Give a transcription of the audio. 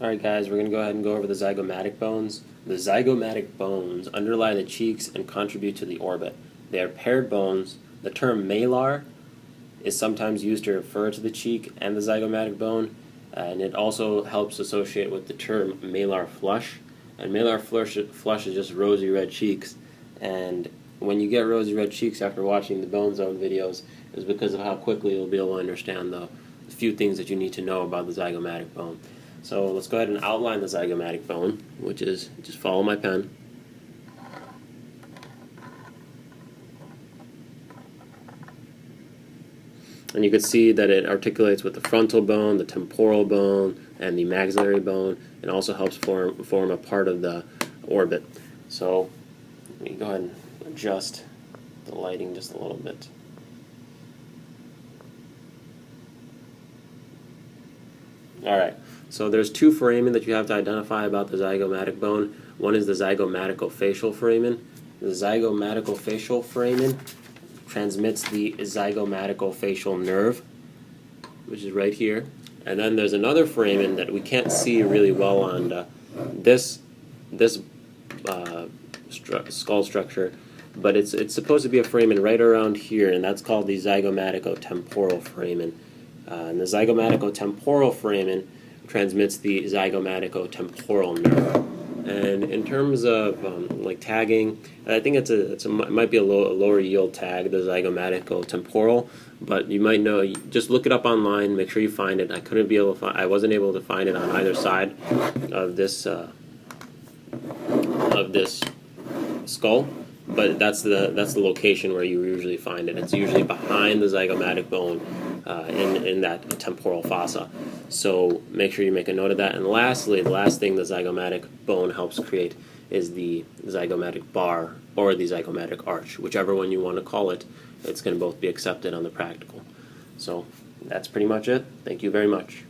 Alright guys, we're going to go ahead and go over the zygomatic bones. The zygomatic bones underlie the cheeks and contribute to the orbit. They are paired bones. The term malar is sometimes used to refer to the cheek and the zygomatic bone, and it also helps associate with the term malar flush. And malar flush is just rosy red cheeks, and when you get rosy red cheeks after watching the Bone Zone videos, is because of how quickly you'll be able to understand the few things that you need to know about the zygomatic bone. So let's go ahead and outline the zygomatic bone, which is, just follow my pen. And you can see that it articulates with the frontal bone, the temporal bone, and the maxillary bone, and also helps form a part of the orbit. So let me go ahead and adjust the lighting just a little bit. Alright, so there's two foramen that you have to identify about the zygomatic bone. One is the zygomaticofacial foramen. The zygomaticofacial foramen transmits the zygomaticofacial nerve, which is right here. And then there's another foramen that we can't see really well on this skull structure, but it's supposed to be a foramen right around here, and that's called the zygomaticotemporal foramen. And the zygomaticotemporal foramen transmits the zygomaticotemporal nerve. And in terms of like tagging, I think it might be a lower yield tag, the zygomaticotemporal, but you might know. Just look it up online. Make sure you find it. I wasn't able to find it on either side of this skull, but that's the location where you usually find it. It's usually behind the zygomatic bone in that temporal fossa. So make sure you make a note of that. And lastly, the last thing the zygomatic bone helps create is the zygomatic bar or the zygomatic arch. Whichever one you want to call it, it's going to both be accepted on the practical. So that's pretty much it. Thank you very much.